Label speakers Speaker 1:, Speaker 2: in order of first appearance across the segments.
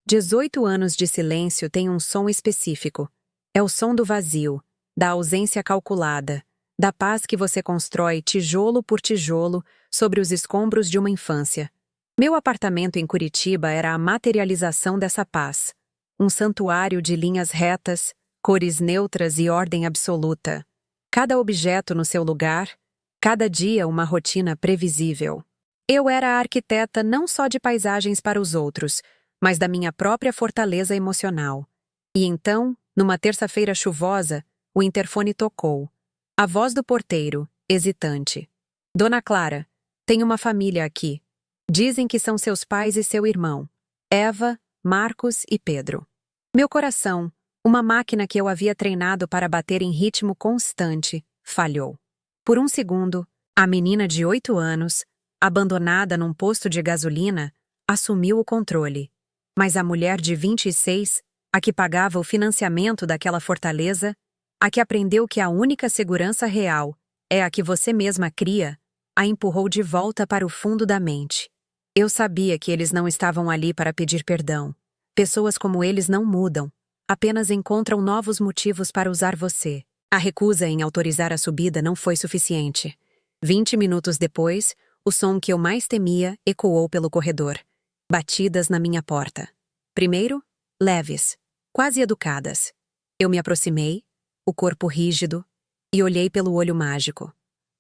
Speaker 1: 18 anos de silêncio têm um som específico. É o som do vazio, da ausência calculada, da paz que você constrói tijolo por tijolo sobre os escombros de uma infância. Meu apartamento em Curitiba era a materialização dessa paz. Um santuário de linhas retas, cores neutras e ordem absoluta. Cada objeto no seu lugar, cada dia uma rotina previsível. Eu era a arquiteta não só de paisagens para os outros, mas da minha própria fortaleza emocional. E então, numa terça-feira chuvosa, o interfone tocou. A voz do porteiro, hesitante. Dona Clara, tem uma família aqui. Dizem que são seus pais e seu irmão. Eva, Marcos e Pedro. Meu coração, uma máquina que eu havia treinado para bater em ritmo constante, falhou. Por um segundo, a menina de 8 anos, abandonada num posto de gasolina, assumiu o controle. Mas a mulher de 26, a que pagava o financiamento daquela fortaleza, a que aprendeu que a única segurança real é a que você mesma cria, a empurrou de volta para o fundo da mente. Eu sabia que eles não estavam ali para pedir perdão. Pessoas como eles não mudam, apenas encontram novos motivos para usar você. A recusa em autorizar a subida não foi suficiente. 20 minutos depois, o som que eu mais temia ecoou pelo corredor. Batidas na minha porta. Primeiro, leves, quase educadas. Eu me aproximei, o corpo rígido, e olhei pelo olho mágico.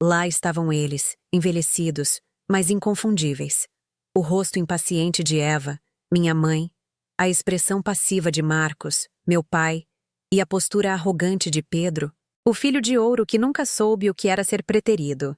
Speaker 1: Lá estavam eles, envelhecidos, mas inconfundíveis. O rosto impaciente de Eva, minha mãe, a expressão passiva de Marcos, meu pai, e a postura arrogante de Pedro, o filho de ouro que nunca soube o que era ser preterido.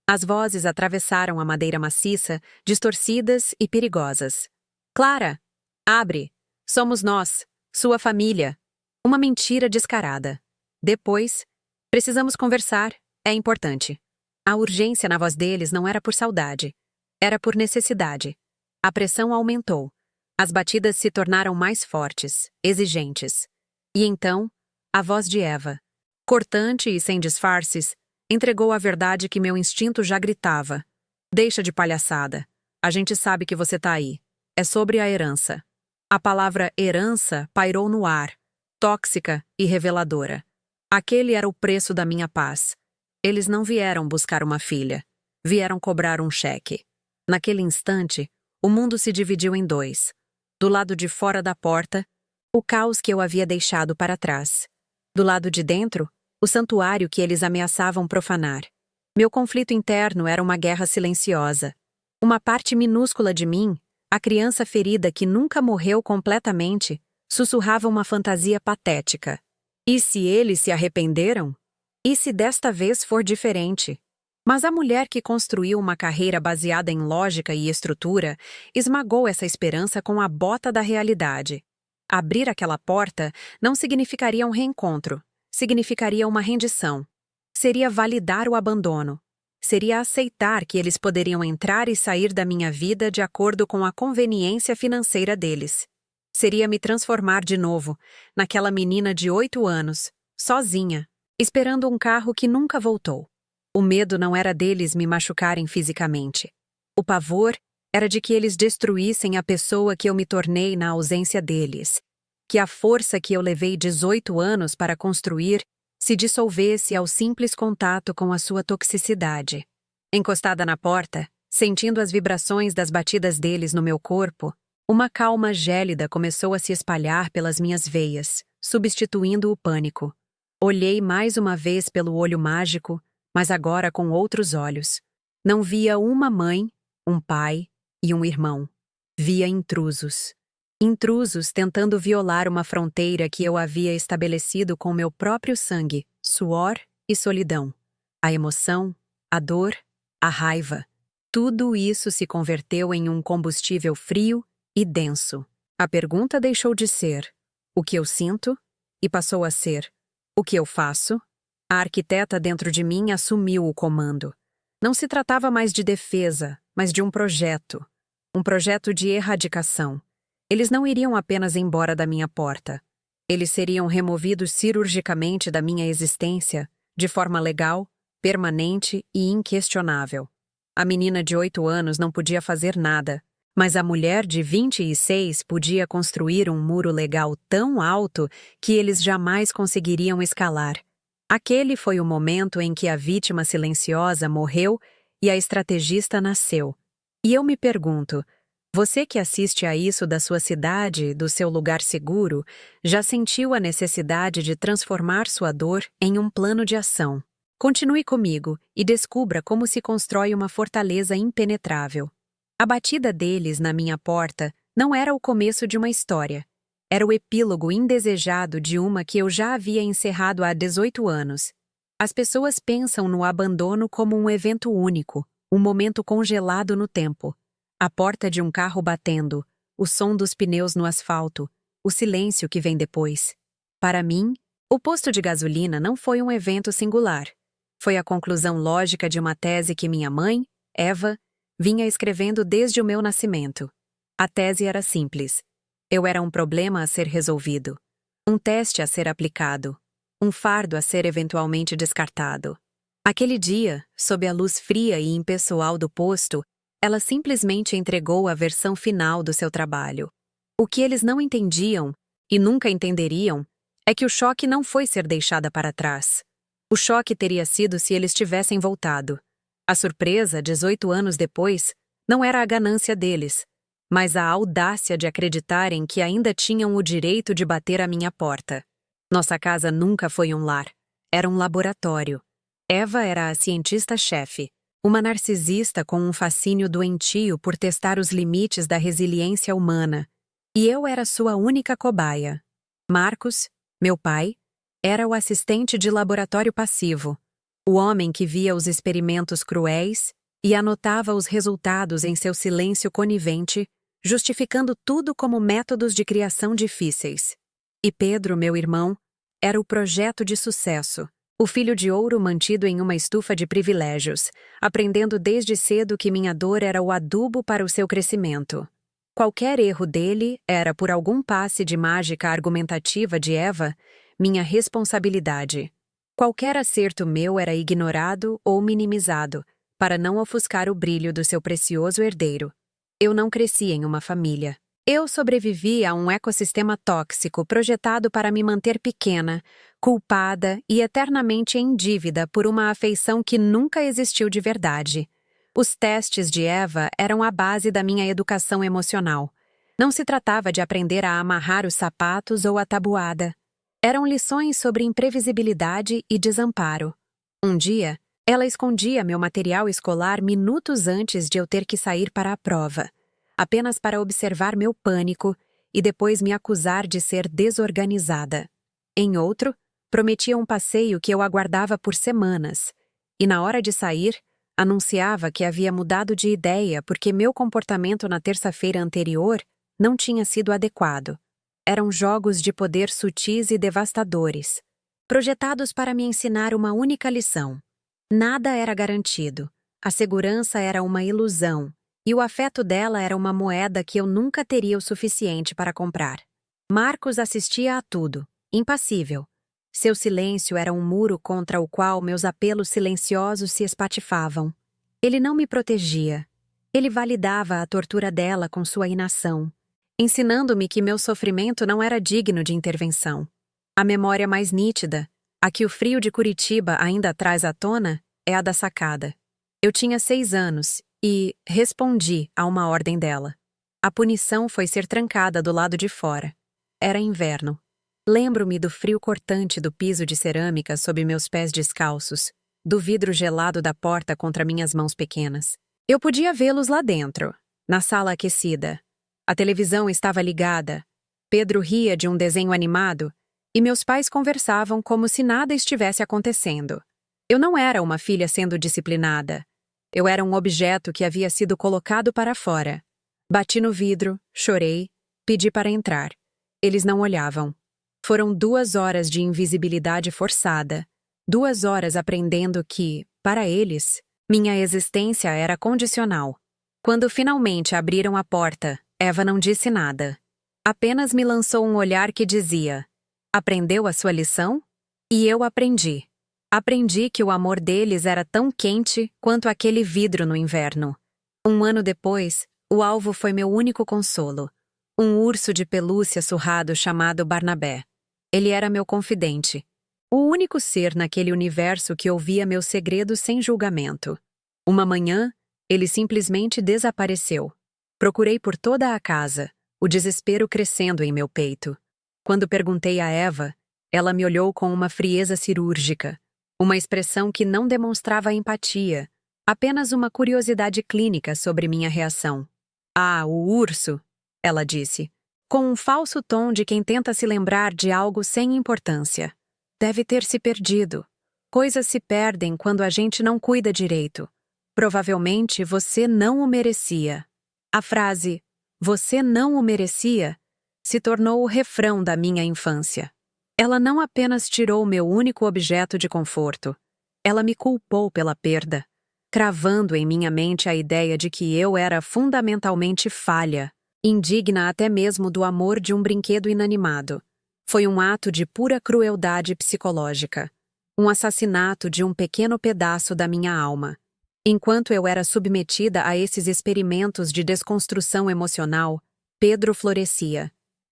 Speaker 1: As vozes atravessaram a madeira maciça, distorcidas e perigosas. Clara, abre! Somos nós, sua família. Uma mentira descarada. Depois, precisamos conversar, é importante. A urgência na voz deles não era por saudade. Era por necessidade. A pressão aumentou. As batidas se tornaram mais fortes, exigentes. E então, a voz de Eva, cortante e sem disfarces, entregou a verdade que meu instinto já gritava. Deixa de palhaçada. A gente sabe que você tá aí. É sobre a herança. A palavra herança pairou no ar, tóxica e reveladora. Aquele era o preço da minha paz. Eles não vieram buscar uma filha. Vieram cobrar um cheque. Naquele instante, o mundo se dividiu em dois. Do lado de fora da porta, o caos que eu havia deixado para trás. Do lado de dentro, o santuário que eles ameaçavam profanar. Meu conflito interno era uma guerra silenciosa. Uma parte minúscula de mim, a criança ferida que nunca morreu completamente, sussurrava uma fantasia patética. E se eles se arrependeram? E se desta vez for diferente? Mas a mulher que construiu uma carreira baseada em lógica e estrutura esmagou essa esperança com a bota da realidade. Abrir aquela porta não significaria um reencontro, significaria uma rendição. Seria validar o abandono. Seria aceitar que eles poderiam entrar e sair da minha vida de acordo com a conveniência financeira deles. Seria me transformar de novo, naquela menina de 8 anos, sozinha, esperando um carro que nunca voltou. O medo não era deles me machucarem fisicamente. O pavor era de que eles destruíssem a pessoa que eu me tornei na ausência deles. Que a força que eu levei 18 anos para construir se dissolvesse ao simples contato com a sua toxicidade. Encostada na porta, sentindo as vibrações das batidas deles no meu corpo, uma calma gélida começou a se espalhar pelas minhas veias, substituindo o pânico. Olhei mais uma vez pelo olho mágico, mas agora com outros olhos. Não via uma mãe, um pai e um irmão. Via intrusos. Intrusos tentando violar uma fronteira que eu havia estabelecido com meu próprio sangue, suor e solidão. A emoção, a dor, a raiva. Tudo isso se converteu em um combustível frio e denso. A pergunta deixou de ser o que eu sinto e passou a ser o que eu faço. A arquiteta dentro de mim assumiu o comando. Não se tratava mais de defesa, mas de um projeto. Um projeto de erradicação. Eles não iriam apenas embora da minha porta. Eles seriam removidos cirurgicamente da minha existência, de forma legal, permanente e inquestionável. A menina de 8 anos não podia fazer nada, Mas a mulher de 26 podia construir um muro legal tão alto que eles jamais conseguiriam escalar. Aquele foi o momento em que a vítima silenciosa morreu e a estrategista nasceu. E eu me pergunto, você que assiste a isso da sua cidade, do seu lugar seguro, já sentiu a necessidade de transformar sua dor em um plano de ação? Continue comigo e descubra como se constrói uma fortaleza impenetrável. A batida deles na minha porta não era o começo de uma história. Era o epílogo indesejado de uma que eu já havia encerrado há 18 anos. As pessoas pensam no abandono como um evento único, um momento congelado no tempo. A porta de um carro batendo, o som dos pneus no asfalto, o silêncio que vem depois. Para mim, o posto de gasolina não foi um evento singular. Foi a conclusão lógica de uma tese que minha mãe, Eva, vinha escrevendo desde o meu nascimento. A tese era simples. Eu era um problema a ser resolvido, um teste a ser aplicado, um fardo a ser eventualmente descartado. Aquele dia, sob a luz fria e impessoal do posto, ela simplesmente entregou a versão final do seu trabalho. O que eles não entendiam, e nunca entenderiam, é que o choque não foi ser deixada para trás. O choque teria sido se eles tivessem voltado. A surpresa, 18 anos depois, não era a ganância deles, mas a audácia de acreditarem que ainda tinham o direito de bater à minha porta. Nossa casa nunca foi um lar. Era um laboratório. Eva era a cientista-chefe, uma narcisista com um fascínio doentio por testar os limites da resiliência humana. E eu era sua única cobaia. Marcos, meu pai, era o assistente de laboratório passivo, o homem que via os experimentos cruéis e anotava os resultados em seu silêncio conivente, justificando tudo como métodos de criação difíceis. E Pedro, meu irmão, era o projeto de sucesso, o filho de ouro mantido em uma estufa de privilégios, aprendendo desde cedo que minha dor era o adubo para o seu crescimento. Qualquer erro dele era, por algum passe de mágica argumentativa de Eva, minha responsabilidade. Qualquer acerto meu era ignorado ou minimizado, para não ofuscar o brilho do seu precioso herdeiro. Eu não cresci em uma família. Eu sobrevivi a um ecossistema tóxico projetado para me manter pequena, culpada e eternamente em dívida por uma afeição que nunca existiu de verdade. Os testes de Eva eram a base da minha educação emocional. Não se tratava de aprender a amarrar os sapatos ou a tabuada. Eram lições sobre imprevisibilidade e desamparo. Um dia, ela escondia meu material escolar minutos antes de eu ter que sair para a prova, apenas para observar meu pânico e depois me acusar de ser desorganizada. Em outro, prometia um passeio que eu aguardava por semanas, e na hora de sair, anunciava que havia mudado de ideia porque meu comportamento na terça-feira anterior não tinha sido adequado. Eram jogos de poder sutis e devastadores, projetados para me ensinar uma única lição. Nada era garantido, a segurança era uma ilusão, e o afeto dela era uma moeda que eu nunca teria o suficiente para comprar. Marcos assistia a tudo, impassível. Seu silêncio era um muro contra o qual meus apelos silenciosos se espatifavam. Ele não me protegia. Ele validava a tortura dela com sua inação, ensinando-me que meu sofrimento não era digno de intervenção. A memória mais nítida, a que o frio de Curitiba ainda traz à tona, é a da sacada. Eu tinha 6 anos e respondi a uma ordem dela. A punição foi ser trancada do lado de fora. Era inverno. Lembro-me do frio cortante do piso de cerâmica sob meus pés descalços, do vidro gelado da porta contra minhas mãos pequenas. Eu podia vê-los lá dentro, na sala aquecida. A televisão estava ligada. Pedro ria de um desenho animado e meus pais conversavam como se nada estivesse acontecendo. Eu não era uma filha sendo disciplinada. Eu era um objeto que havia sido colocado para fora. Bati no vidro, chorei, pedi para entrar. Eles não olhavam. Foram 2 horas de invisibilidade forçada, 2 horas aprendendo que, para eles, minha existência era condicional. Quando finalmente abriram a porta, Eva não disse nada. Apenas me lançou um olhar que dizia: aprendeu a sua lição? E eu aprendi. Aprendi que o amor deles era tão quente quanto aquele vidro no inverno. 1 ano depois, O alvo foi meu único consolo. Um urso de pelúcia surrado chamado Barnabé. Ele era meu confidente. O único ser naquele universo que ouvia meus segredos sem julgamento. Uma manhã, ele simplesmente desapareceu. Procurei por toda a casa, o desespero crescendo em meu peito. Quando perguntei a Eva, ela me olhou com uma frieza cirúrgica, uma expressão que não demonstrava empatia, apenas uma curiosidade clínica sobre minha reação. Ah, o urso, ela disse, com um falso tom de quem tenta se lembrar de algo sem importância. Deve ter se perdido. Coisas se perdem quando a gente não cuida direito. Provavelmente você não o merecia. A frase, você não o merecia, se tornou o refrão da minha infância. Ela não apenas tirou meu único objeto de conforto, ela me culpou pela perda, cravando em minha mente a ideia de que eu era fundamentalmente falha, indigna até mesmo do amor de um brinquedo inanimado. Foi um ato de pura crueldade psicológica, um assassinato de um pequeno pedaço da minha alma. Enquanto eu era submetida a esses experimentos de desconstrução emocional, Pedro florescia.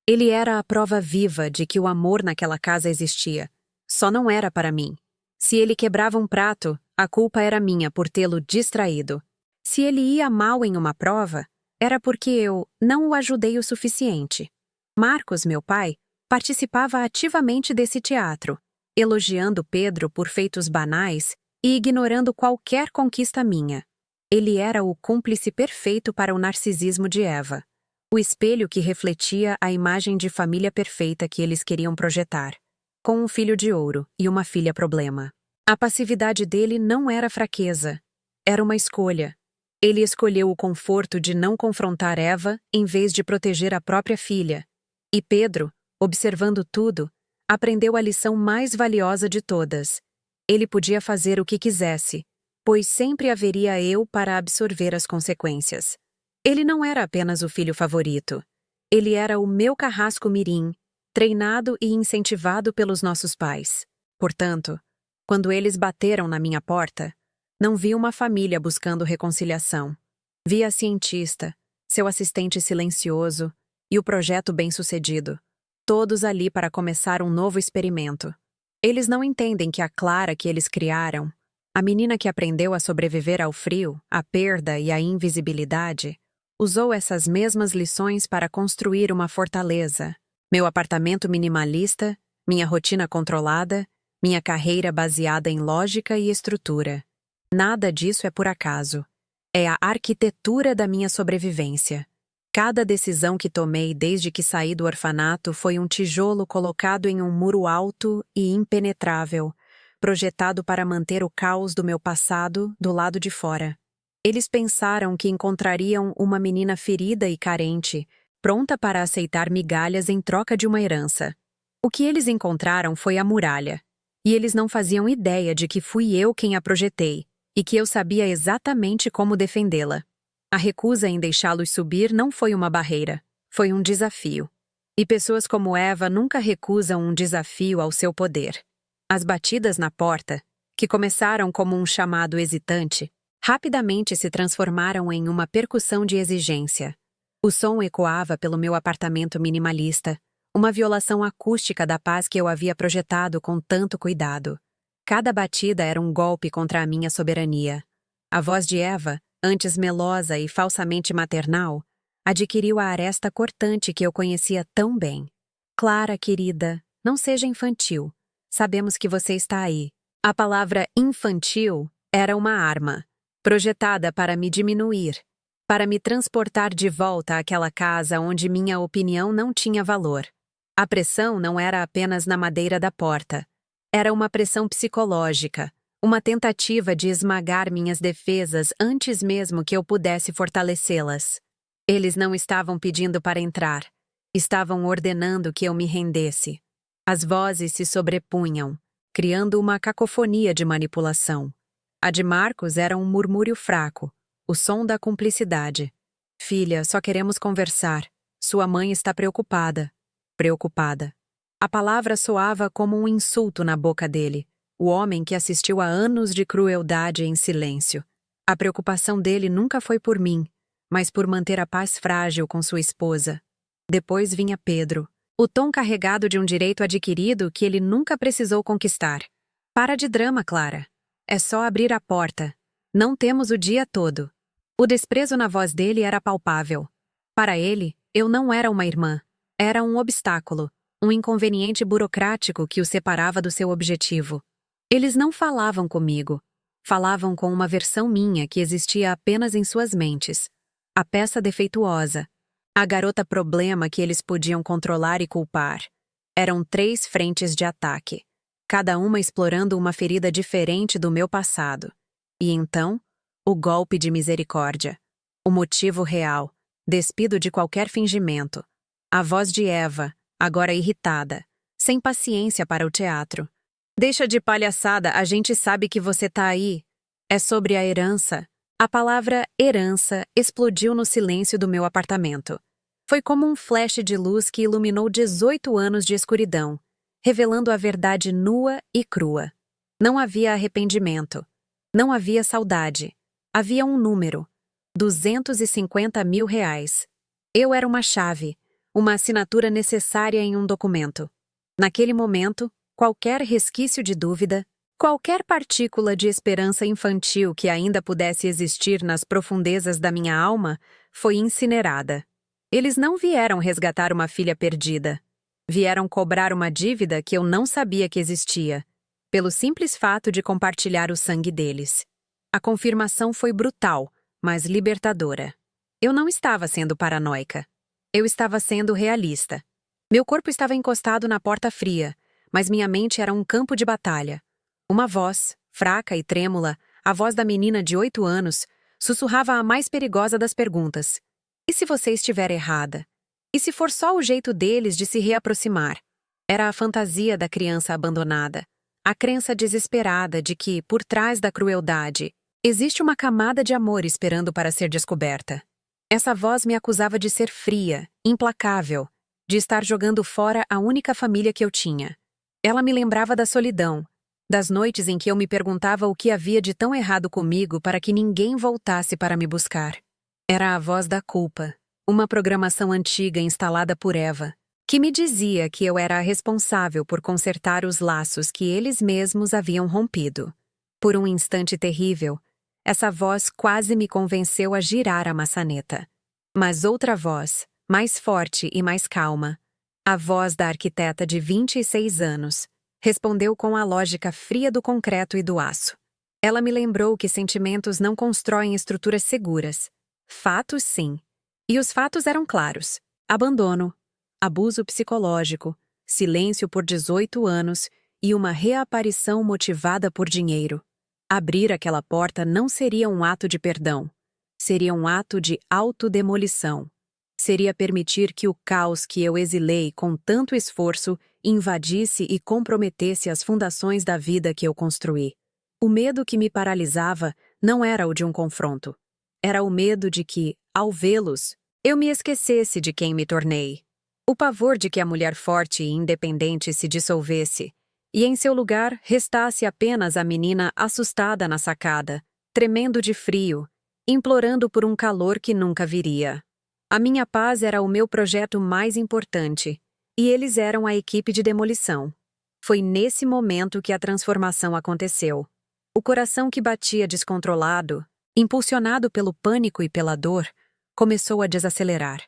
Speaker 1: Ele era a prova viva de que o amor naquela casa existia. Só não era para mim. Se ele quebrava um prato, a culpa era minha por tê-lo distraído. Se ele ia mal em uma prova, era porque eu não o ajudei o suficiente. Marcos, meu pai, participava ativamente desse teatro, elogiando Pedro por feitos banais e ignorando qualquer conquista minha. Ele era o cúmplice perfeito para o narcisismo de Eva, o espelho que refletia a imagem de família perfeita que eles queriam projetar, com um filho de ouro e uma filha problema. A passividade dele não era fraqueza, era uma escolha. Ele escolheu o conforto de não confrontar Eva em vez de proteger a própria filha. E Pedro, observando tudo, aprendeu a lição mais valiosa de todas. Ele podia fazer o que quisesse, pois sempre haveria eu para absorver as consequências. Ele não era apenas o filho favorito. Ele era o meu carrasco mirim, treinado e incentivado pelos nossos pais. Portanto, quando eles bateram na minha porta, não vi uma família buscando reconciliação. Vi a cientista, seu assistente silencioso e o projeto bem-sucedido, todos ali para começar um novo experimento. Eles não entendem que a Clara que eles criaram, a menina que aprendeu a sobreviver ao frio, à perda e à invisibilidade, usou essas mesmas lições para construir uma fortaleza. Meu apartamento minimalista, minha rotina controlada, minha carreira baseada em lógica e estrutura. Nada disso é por acaso. É a arquitetura da minha sobrevivência. Cada decisão que tomei desde que saí do orfanato foi um tijolo colocado em um muro alto e impenetrável, projetado para manter o caos do meu passado do lado de fora. Eles pensaram que encontrariam uma menina ferida e carente, pronta para aceitar migalhas em troca de uma herança. O que eles encontraram foi a muralha, e eles não faziam ideia de que fui eu quem a projetei, e que eu sabia exatamente como defendê-la. A recusa em deixá-los subir não foi uma barreira, foi um desafio. E pessoas como Eva nunca recusam um desafio ao seu poder. As batidas na porta, que começaram como um chamado hesitante, rapidamente se transformaram em uma percussão de exigência. O som ecoava pelo meu apartamento minimalista, uma violação acústica da paz que eu havia projetado com tanto cuidado. Cada batida era um golpe contra a minha soberania. A voz de Eva, antes melosa e falsamente maternal, adquiriu a aresta cortante que eu conhecia tão bem. Clara, querida, não seja infantil. Sabemos que você está aí. A palavra infantil era uma arma, projetada para me diminuir, para me transportar de volta àquela casa onde minha opinião não tinha valor. A pressão não era apenas na madeira da porta. Era uma pressão psicológica, uma tentativa de esmagar minhas defesas antes mesmo que eu pudesse fortalecê-las. Eles não estavam pedindo para entrar, estavam ordenando que eu me rendesse. As vozes se sobrepunham, criando uma cacofonia de manipulação. A de Marcos era um murmúrio fraco, o som da cumplicidade. Filha, só queremos conversar. Sua mãe está preocupada. Preocupada. A palavra soava como um insulto na boca dele, o homem que assistiu a anos de crueldade em silêncio. A preocupação dele nunca foi por mim, mas por manter a paz frágil com sua esposa. Depois vinha Pedro, o tom carregado de um direito adquirido que ele nunca precisou conquistar. Para de drama, Clara. É só abrir a porta. Não temos o dia todo. O desprezo na voz dele era palpável. Para ele, eu não era uma irmã. Era um obstáculo, um inconveniente burocrático que o separava do seu objetivo. Eles não falavam comigo. Falavam com uma versão minha que existia apenas em suas mentes. A peça defeituosa. A garota problema que eles podiam controlar e culpar. Eram 3 frentes de ataque, cada uma explorando uma ferida diferente do meu passado. E então, o golpe de misericórdia. O motivo real, despido de qualquer fingimento. A voz de Eva, agora irritada, sem paciência para o teatro. Deixa de palhaçada, a gente sabe que você tá aí. É sobre a herança. A palavra herança explodiu no silêncio do meu apartamento. Foi como um flash de luz que iluminou 18 anos de escuridão, revelando a verdade nua e crua. Não havia arrependimento. Não havia saudade. Havia um número. 250 mil reais. Eu era uma chave, uma assinatura necessária em um documento. Naquele momento, qualquer resquício de dúvida, qualquer partícula de esperança infantil que ainda pudesse existir nas profundezas da minha alma, foi incinerada. Eles não vieram resgatar uma filha perdida. Vieram cobrar uma dívida que eu não sabia que existia, pelo simples fato de compartilhar o sangue deles. A confirmação foi brutal, mas libertadora. Eu não estava sendo paranoica. Eu estava sendo realista. Meu corpo estava encostado na porta fria, mas minha mente era um campo de batalha. Uma voz, fraca e trêmula, a voz da menina de 8 anos, sussurrava a mais perigosa das perguntas. E se você estiver errada? E se for só o jeito deles de se reaproximar? Era a fantasia da criança abandonada. A crença desesperada de que, por trás da crueldade, existe uma camada de amor esperando para ser descoberta. Essa voz me acusava de ser fria, implacável, de estar jogando fora a única família que eu tinha. Ela me lembrava da solidão, das noites em que eu me perguntava o que havia de tão errado comigo para que ninguém voltasse para me buscar. Era a voz da culpa, uma programação antiga instalada por Eva, que me dizia que eu era a responsável por consertar os laços que eles mesmos haviam rompido. Por um instante terrível, essa voz quase me convenceu a girar a maçaneta. Mas outra voz, mais forte e mais calma, a voz da arquiteta de 26 anos, respondeu com a lógica fria do concreto e do aço. Ela me lembrou que sentimentos não constroem estruturas seguras. Fatos, sim. E os fatos eram claros. Abandono, abuso psicológico, silêncio por 18 anos e uma reaparição motivada por dinheiro. Abrir aquela porta não seria um ato de perdão. Seria um ato de autodemolição. Seria permitir que o caos que eu exilei com tanto esforço invadisse e comprometesse as fundações da vida que eu construí. O medo que me paralisava não era o de um confronto. Era o medo de que, ao vê-los, eu me esquecesse de quem me tornei. O pavor de que a mulher forte e independente se dissolvesse, e em seu lugar restasse apenas a menina assustada na sacada, tremendo de frio, implorando por um calor que nunca viria. A minha paz era o meu projeto mais importante, e eles eram a equipe de demolição. Foi nesse momento que a transformação aconteceu. O coração que batia descontrolado, impulsionado pelo pânico e pela dor, começou a desacelerar.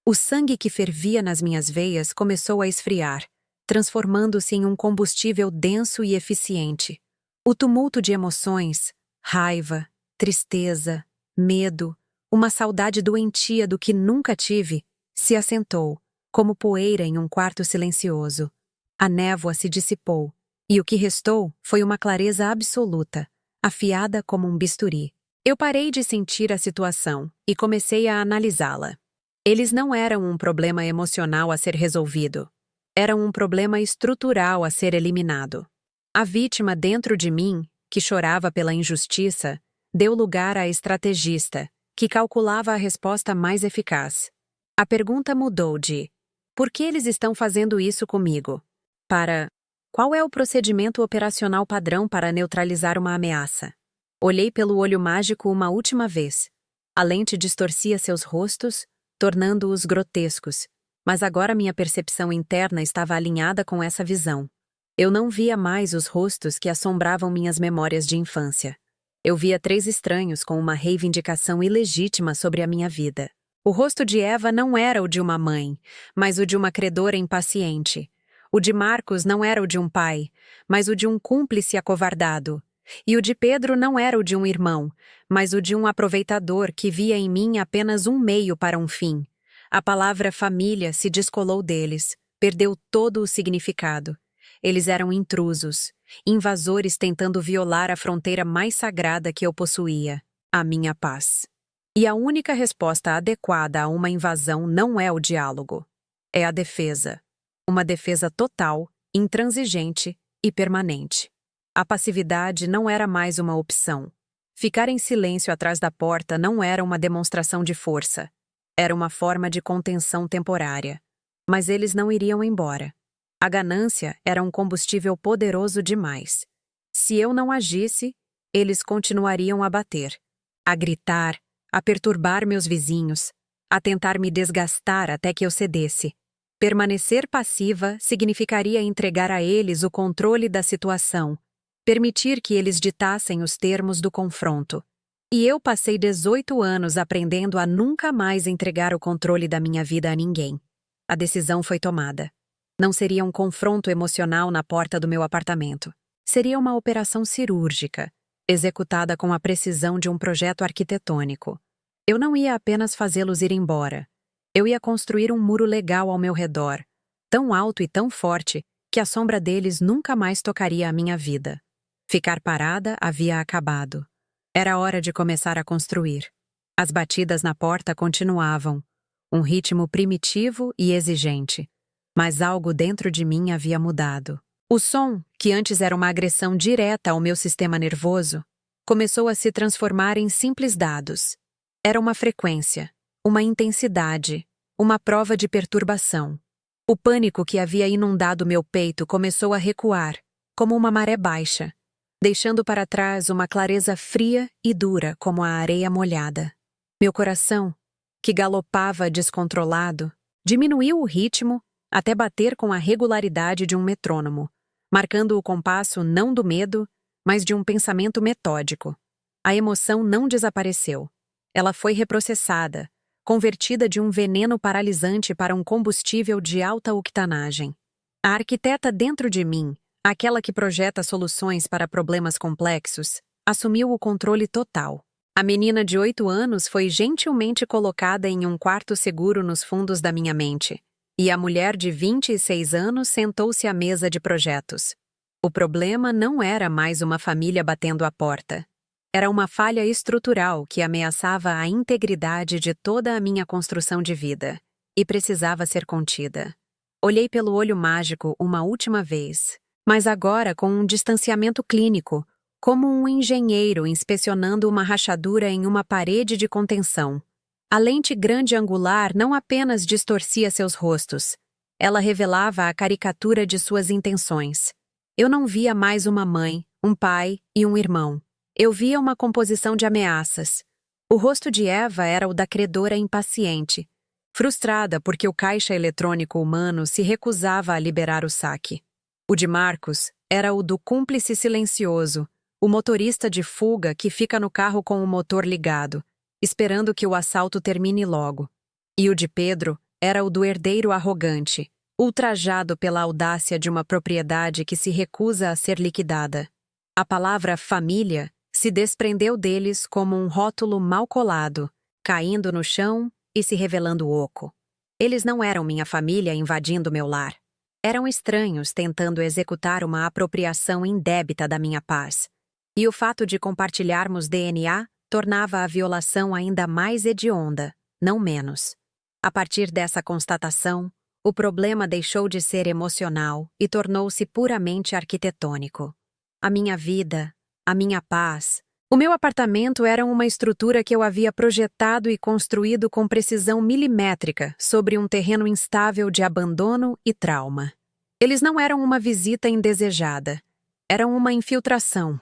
Speaker 1: O sangue que fervia nas minhas veias começou a esfriar, transformando-se em um combustível denso e eficiente. O tumulto de emoções, raiva, tristeza, medo, uma saudade doentia do que nunca tive, se assentou, como poeira em um quarto silencioso. A névoa se dissipou, e o que restou foi uma clareza absoluta, afiada como um bisturi. Eu parei de sentir a situação e comecei a analisá-la. Eles não eram um problema emocional a ser resolvido. Eram um problema estrutural a ser eliminado. A vítima dentro de mim, que chorava pela injustiça, deu lugar à estrategista, que calculava a resposta mais eficaz. A pergunta mudou de: por que eles estão fazendo isso comigo? Para: qual é o procedimento operacional padrão para neutralizar uma ameaça? Olhei pelo olho mágico uma última vez. A lente distorcia seus rostos, tornando-os grotescos, mas agora minha percepção interna estava alinhada com essa visão. Eu não via mais os rostos que assombravam minhas memórias de infância. Eu via 3 estranhos com uma reivindicação ilegítima sobre a minha vida. O rosto de Eva não era o de uma mãe, mas o de uma credora impaciente. O de Marcos não era o de um pai, mas o de um cúmplice acovardado. E o de Pedro não era o de um irmão, mas o de um aproveitador que via em mim apenas um meio para um fim. A palavra família se descolou deles, perdeu todo o significado. Eles eram intrusos, invasores tentando violar a fronteira mais sagrada que eu possuía, a minha paz. E a única resposta adequada a uma invasão não é o diálogo. É a defesa. Uma defesa total, intransigente e permanente. A passividade não era mais uma opção. Ficar em silêncio atrás da porta não era uma demonstração de força. Era uma forma de contenção temporária. Mas eles não iriam embora. A ganância era um combustível poderoso demais. Se eu não agisse, eles continuariam a bater, a gritar, a perturbar meus vizinhos, a tentar me desgastar até que eu cedesse. Permanecer passiva significaria entregar a eles o controle da situação, permitir que eles ditassem os termos do confronto. E eu passei 18 anos aprendendo a nunca mais entregar o controle da minha vida a ninguém. A decisão foi tomada. Não seria um confronto emocional na porta do meu apartamento. Seria uma operação cirúrgica, executada com a precisão de um projeto arquitetônico. Eu não ia apenas fazê-los ir embora. Eu ia construir um muro legal ao meu redor, tão alto e tão forte que a sombra deles nunca mais tocaria a minha vida. Ficar parada havia acabado. Era hora de começar a construir. As batidas na porta continuavam, um ritmo primitivo e exigente. Mas algo dentro de mim havia mudado. O som, que antes era uma agressão direta ao meu sistema nervoso, começou a se transformar em simples dados. Era uma frequência, uma intensidade, uma prova de perturbação. O pânico que havia inundado meu peito começou a recuar, como uma maré baixa, deixando para trás uma clareza fria e dura como a areia molhada. Meu coração, que galopava descontrolado, diminuiu o ritmo até bater com a regularidade de um metrônomo, marcando o compasso não do medo, mas de um pensamento metódico. A emoção não desapareceu. Ela foi reprocessada, convertida de um veneno paralisante para um combustível de alta octanagem. A arquiteta dentro de mim, aquela que projeta soluções para problemas complexos, assumiu o controle total. A menina de 8 anos foi gentilmente colocada em um quarto seguro nos fundos da minha mente. E a mulher de 26 anos sentou-se à mesa de projetos. O problema não era mais uma família batendo a porta. Era uma falha estrutural que ameaçava a integridade de toda a minha construção de vida, e precisava ser contida. Olhei pelo olho mágico uma última vez, mas agora com um distanciamento clínico, como um engenheiro inspecionando uma rachadura em uma parede de contenção. A lente grande angular não apenas distorcia seus rostos, ela revelava a caricatura de suas intenções. Eu não via mais uma mãe, um pai e um irmão. Eu via uma composição de ameaças. O rosto de Eva era o da credora impaciente, frustrada porque o caixa eletrônico humano se recusava a liberar o saque. O de Marcos era o do cúmplice silencioso, o motorista de fuga que fica no carro com o motor ligado, esperando que o assalto termine logo. E o de Pedro era o do herdeiro arrogante, ultrajado pela audácia de uma propriedade que se recusa a ser liquidada. A palavra família se desprendeu deles como um rótulo mal colado, caindo no chão e se revelando oco. Eles não eram minha família invadindo meu lar. Eram estranhos tentando executar uma apropriação indébita da minha paz. E o fato de compartilharmos DNA tornava a violação ainda mais hedionda, não menos. A partir dessa constatação, o problema deixou de ser emocional e tornou-se puramente arquitetônico. A minha vida, a minha paz, o meu apartamento eram uma estrutura que eu havia projetado e construído com precisão milimétrica sobre um terreno instável de abandono e trauma. Eles não eram uma visita indesejada. Eram uma infiltração,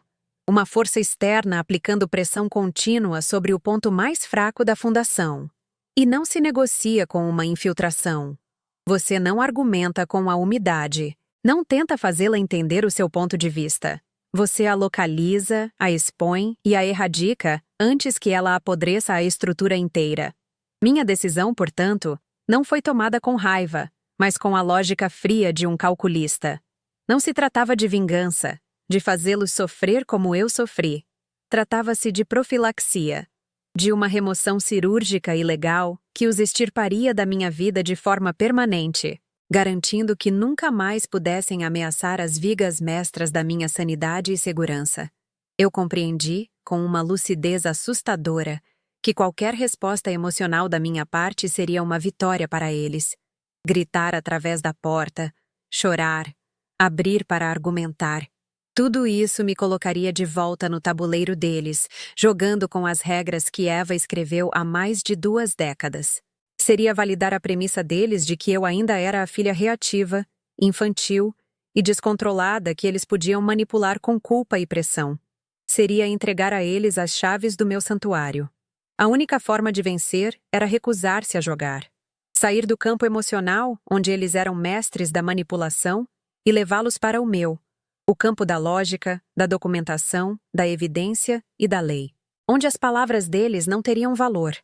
Speaker 1: Uma força externa aplicando pressão contínua sobre o ponto mais fraco da fundação. E não se negocia com uma infiltração. Você não argumenta com a umidade. Não tenta fazê-la entender o seu ponto de vista. Você a localiza, a expõe e a erradica antes que ela apodreça a estrutura inteira. Minha decisão, portanto, não foi tomada com raiva, mas com a lógica fria de um calculista. Não se tratava de vingança, de fazê-los sofrer como eu sofri. Tratava-se de profilaxia, de uma remoção cirúrgica e legal que os extirparia da minha vida de forma permanente, garantindo que nunca mais pudessem ameaçar as vigas mestras da minha sanidade e segurança. Eu compreendi, com uma lucidez assustadora, que qualquer resposta emocional da minha parte seria uma vitória para eles. Gritar através da porta, chorar, abrir para argumentar. Tudo isso me colocaria de volta no tabuleiro deles, jogando com as regras que Eva escreveu há mais de 2 décadas. Seria validar a premissa deles de que eu ainda era a filha reativa, infantil e descontrolada que eles podiam manipular com culpa e pressão. Seria entregar a eles as chaves do meu santuário. A única forma de vencer era recusar-se a jogar. Sair do campo emocional, onde eles eram mestres da manipulação, e levá-los para o meu, o campo da lógica, da documentação, da evidência e da lei. Onde as palavras deles não teriam valor.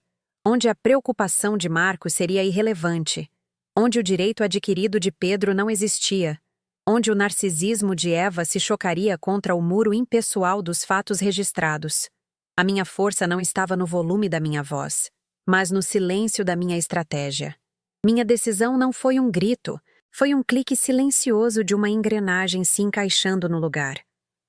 Speaker 1: Onde a preocupação de Marcos seria irrelevante. Onde o direito adquirido de Pedro não existia. Onde o narcisismo de Eva se chocaria contra o muro impessoal dos fatos registrados. A minha força não estava no volume da minha voz, mas no silêncio da minha estratégia. Minha decisão não foi um grito, foi um clique silencioso de uma engrenagem se encaixando no lugar.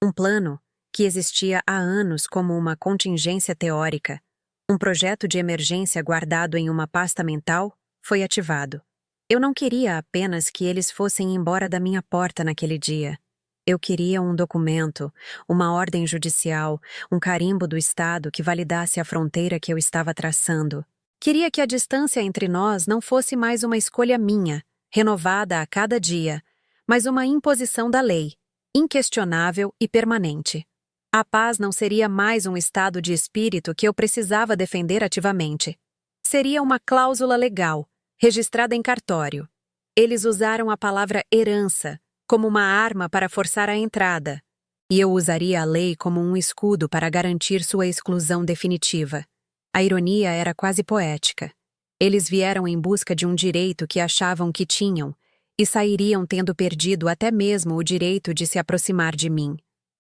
Speaker 1: Um plano que existia há anos como uma contingência teórica, um projeto de emergência guardado em uma pasta mental, foi ativado. Eu não queria apenas que eles fossem embora da minha porta naquele dia. Eu queria um documento, uma ordem judicial, um carimbo do Estado que validasse a fronteira que eu estava traçando. Queria que a distância entre nós não fosse mais uma escolha minha, renovada a cada dia, mas uma imposição da lei, inquestionável e permanente. A paz não seria mais um estado de espírito que eu precisava defender ativamente. Seria uma cláusula legal, registrada em cartório. Eles usaram a palavra herança como uma arma para forçar a entrada, e eu usaria a lei como um escudo para garantir sua exclusão definitiva. A ironia era quase poética. Eles vieram em busca de um direito que achavam que tinham, e sairiam tendo perdido até mesmo o direito de se aproximar de mim.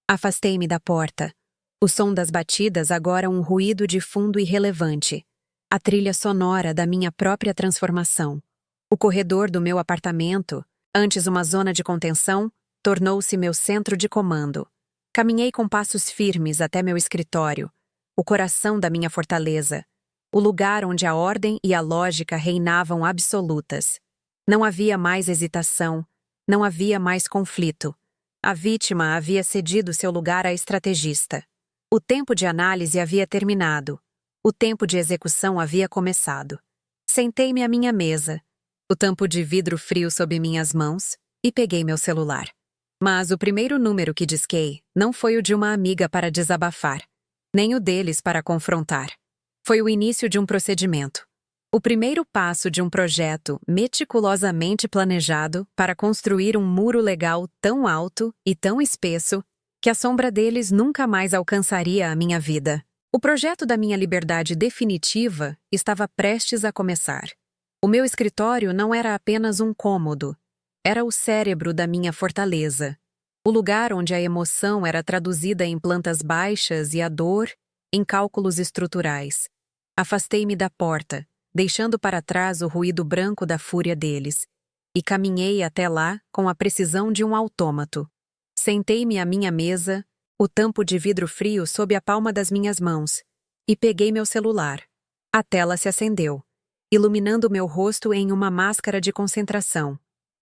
Speaker 1: Afastei-me da porta. O som das batidas agora um ruído de fundo irrelevante. A trilha sonora da minha própria transformação. O corredor do meu apartamento, antes uma zona de contenção, tornou-se meu centro de comando. Caminhei com passos firmes até meu escritório, o coração da minha fortaleza, o lugar onde a ordem e a lógica reinavam absolutas. Não havia mais hesitação, não havia mais conflito. A vítima havia cedido seu lugar à estrategista. O tempo de análise havia terminado. O tempo de execução havia começado. Sentei-me à minha mesa, o tampo de vidro frio sob minhas mãos, e peguei meu celular. Mas o primeiro número que disquei não foi o de uma amiga para desabafar, nem o deles para confrontar. Foi o início de um procedimento. O primeiro passo de um projeto meticulosamente planejado para construir um muro legal tão alto e tão espesso que a sombra deles nunca mais alcançaria a minha vida. O projeto da minha liberdade definitiva estava prestes a começar. O meu escritório não era apenas um cômodo, era o cérebro da minha fortaleza. O lugar onde a emoção era traduzida em plantas baixas e a dor em cálculos estruturais. Afastei-me da porta, deixando para trás o ruído branco da fúria deles, e caminhei até lá com a precisão de um autômato. Sentei-me à minha mesa, o tampo de vidro frio sob a palma das minhas mãos, e peguei meu celular. A tela se acendeu, iluminando meu rosto em uma máscara de concentração.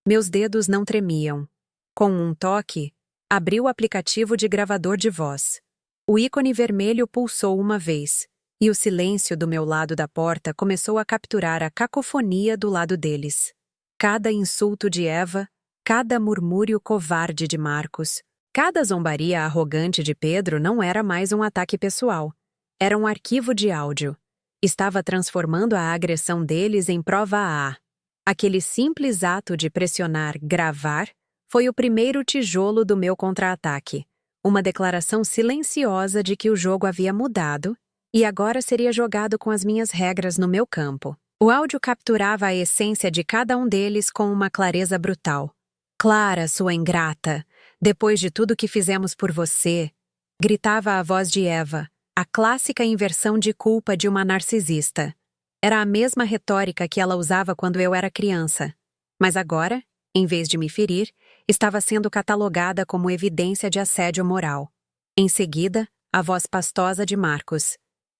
Speaker 1: Meus dedos não tremiam. Com um toque, abri o aplicativo de gravador de voz. O ícone vermelho pulsou uma vez, e o silêncio do meu lado da porta começou a capturar a cacofonia do lado deles. Cada insulto de Eva, cada murmúrio covarde de Marcos, Cada zombaria arrogante de Pedro não era mais um ataque pessoal. Era um arquivo de áudio. Estava transformando a agressão deles em prova A. Aquele simples ato de pressionar gravar foi o primeiro tijolo do meu contra-ataque. Uma declaração silenciosa de que o jogo havia mudado e agora seria jogado com as minhas regras no meu campo. O áudio capturava a essência de cada um deles com uma clareza brutal. Clara, sua ingrata, depois de tudo que fizemos por você, gritava a voz de Eva, a clássica inversão de culpa de uma narcisista. Era a mesma retórica que ela usava quando eu era criança. Mas agora, em vez de me ferir, estava sendo catalogada como evidência de assédio moral. Em seguida, a voz pastosa de Marcos.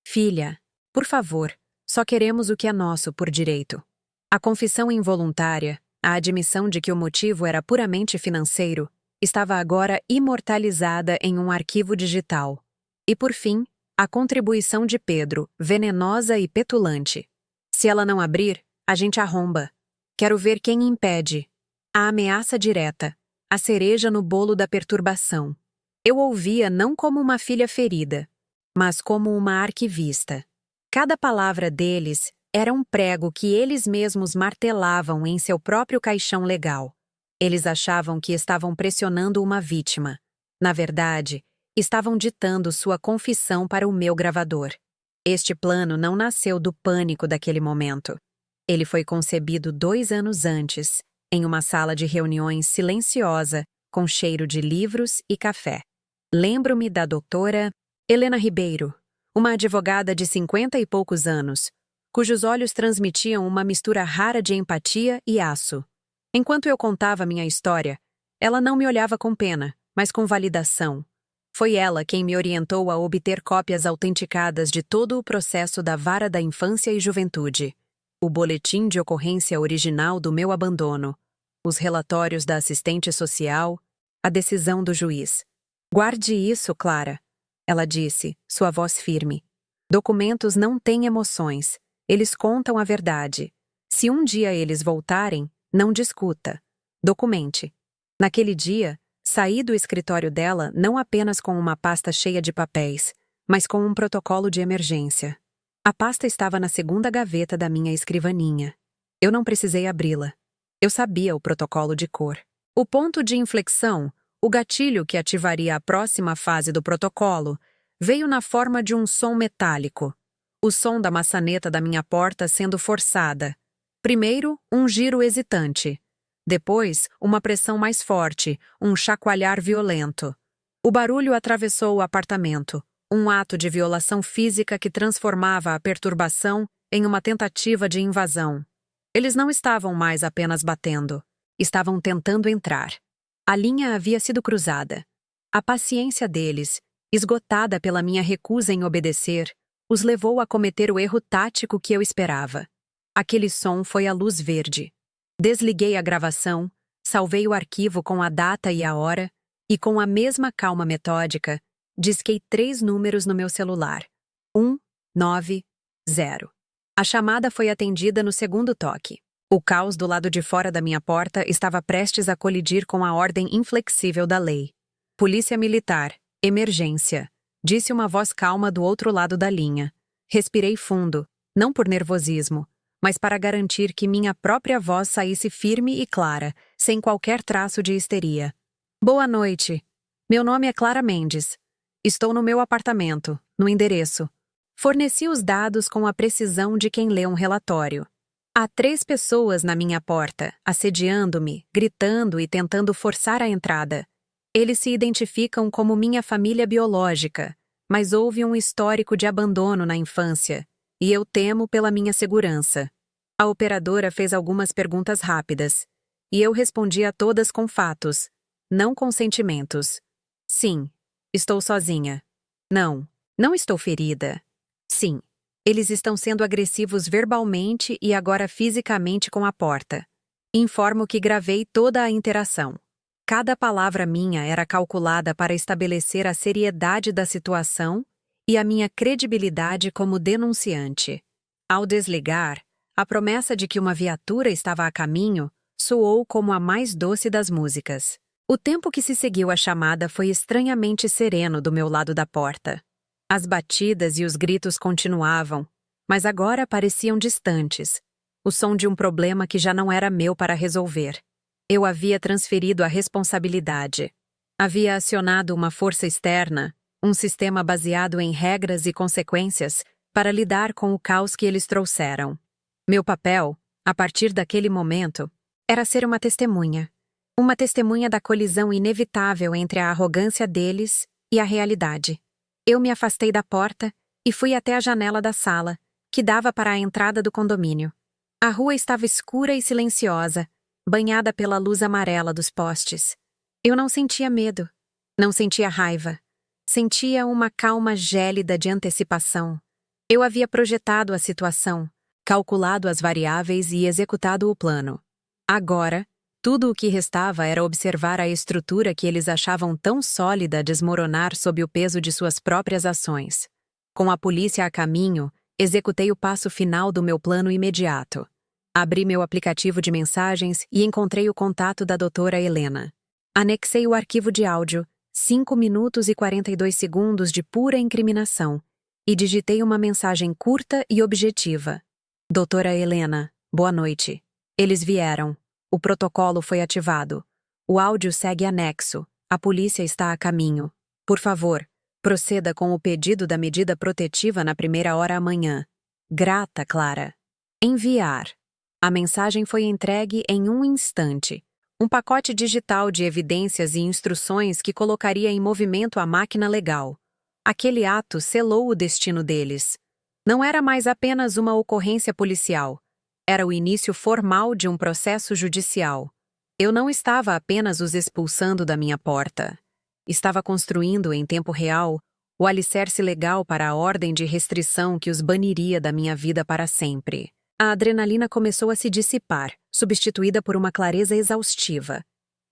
Speaker 1: Filha, por favor, só queremos o que é nosso por direito. A confissão involuntária, a admissão de que o motivo era puramente financeiro, estava agora imortalizada em um arquivo digital. E por fim, a contribuição de Pedro, venenosa e petulante. Se ela não abrir, a gente arromba. Quero ver quem impede. A ameaça direta, a cereja no bolo da perturbação. Eu ouvia não como uma filha ferida, mas como uma arquivista. Cada palavra deles era um prego que eles mesmos martelavam em seu próprio caixão legal. Eles achavam que estavam pressionando uma vítima. Na verdade, estavam ditando sua confissão para o meu gravador. Este plano não nasceu do pânico daquele momento. Ele foi concebido 2 anos antes, em uma sala de reuniões silenciosa, com cheiro de livros e café. Lembro-me da doutora Helena Ribeiro, uma advogada de 50 e poucos anos, cujos olhos transmitiam uma mistura rara de empatia e aço. Enquanto eu contava minha história, ela não me olhava com pena, mas com validação. Foi ela quem me orientou a obter cópias autenticadas de todo o processo da Vara da Infância e Juventude, o boletim de ocorrência original do meu abandono, os relatórios da assistente social, a decisão do juiz. Guarde isso, Clara, ela disse, sua voz firme. Documentos não têm emoções, eles contam a verdade. Se um dia eles voltarem, não discuta. Documente. Naquele dia, saí do escritório dela não apenas com uma pasta cheia de papéis, mas com um protocolo de emergência. A pasta estava na segunda gaveta da minha escrivaninha. Eu não precisei abri-la. Eu sabia o protocolo de cor. O ponto de inflexão, o gatilho que ativaria a próxima fase do protocolo, veio na forma de um som metálico. O som da maçaneta da minha porta sendo forçada. Primeiro, um giro hesitante. Depois, uma pressão mais forte, um chacoalhar violento. O barulho atravessou o apartamento, um ato de violação física que transformava a perturbação em uma tentativa de invasão. Eles não estavam mais apenas batendo. Estavam tentando entrar. A linha havia sido cruzada. A paciência deles, esgotada pela minha recusa em obedecer, os levou a cometer o erro tático que eu esperava. Aquele som foi a luz verde. Desliguei a gravação, salvei o arquivo com a data e a hora, e com a mesma calma metódica, disquei 3 números no meu celular. 190. A chamada foi atendida no segundo toque. O caos do lado de fora da minha porta estava prestes a colidir com a ordem inflexível da lei. Polícia Militar, emergência, disse uma voz calma do outro lado da linha. Respirei fundo, não por nervosismo, mas para garantir que minha própria voz saísse firme e clara, sem qualquer traço de histeria. Boa noite. Meu nome é Clara Mendes. Estou no meu apartamento, no endereço. Forneci os dados com a precisão de quem lê um relatório. Há 3 pessoas na minha porta, assediando-me, gritando e tentando forçar a entrada. Eles se identificam como minha família biológica, mas houve um histórico de abandono na infância, e eu temo pela minha segurança. A operadora fez algumas perguntas rápidas, e eu respondi a todas com fatos, não com sentimentos. Sim, estou sozinha. Não, não estou ferida. Sim, eles estão sendo agressivos verbalmente e agora fisicamente com a porta. Informo que gravei toda a interação. Cada palavra minha era calculada para estabelecer a seriedade da situação e a minha credibilidade como denunciante. Ao desligar, a promessa de que uma viatura estava a caminho soou como a mais doce das músicas. O tempo que se seguiu à chamada foi estranhamente sereno do meu lado da porta. As batidas e os gritos continuavam, mas agora pareciam distantes. O som de um problema que já não era meu para resolver. Eu havia transferido a responsabilidade. Havia acionado uma força externa, um sistema baseado em regras e consequências, para lidar com o caos que eles trouxeram. Meu papel, a partir daquele momento, era ser uma testemunha. Uma testemunha da colisão inevitável entre a arrogância deles e a realidade. Eu me afastei da porta e fui até a janela da sala, que dava para a entrada do condomínio. A rua estava escura e silenciosa, banhada pela luz amarela dos postes. Eu não sentia medo, não sentia raiva. Sentia uma calma gélida de antecipação. Eu havia projetado a situação, calculado as variáveis e executado o plano. Agora, tudo o que restava era observar a estrutura que eles achavam tão sólida desmoronar sob o peso de suas próprias ações. Com a polícia a caminho, executei o passo final do meu plano imediato. Abri meu aplicativo de mensagens e encontrei o contato da doutora Helena. Anexei o arquivo de áudio, 5 minutos e 42 segundos de pura incriminação, e digitei uma mensagem curta e objetiva. Doutora Helena, boa noite. Eles vieram. O protocolo foi ativado. O áudio segue anexo. A polícia está a caminho. Por favor, proceda com o pedido da medida protetiva na primeira hora amanhã. Grata, Clara. Enviar. A mensagem foi entregue em um instante. Um pacote digital de evidências e instruções que colocaria em movimento a máquina legal. Aquele ato selou o destino deles. Não era mais apenas uma ocorrência policial. Era o início formal de um processo judicial. Eu não estava apenas os expulsando da minha porta. Estava construindo, em tempo real, o alicerce legal para a ordem de restrição que os baniria da minha vida para sempre. A adrenalina começou a se dissipar, substituída por uma clareza exaustiva.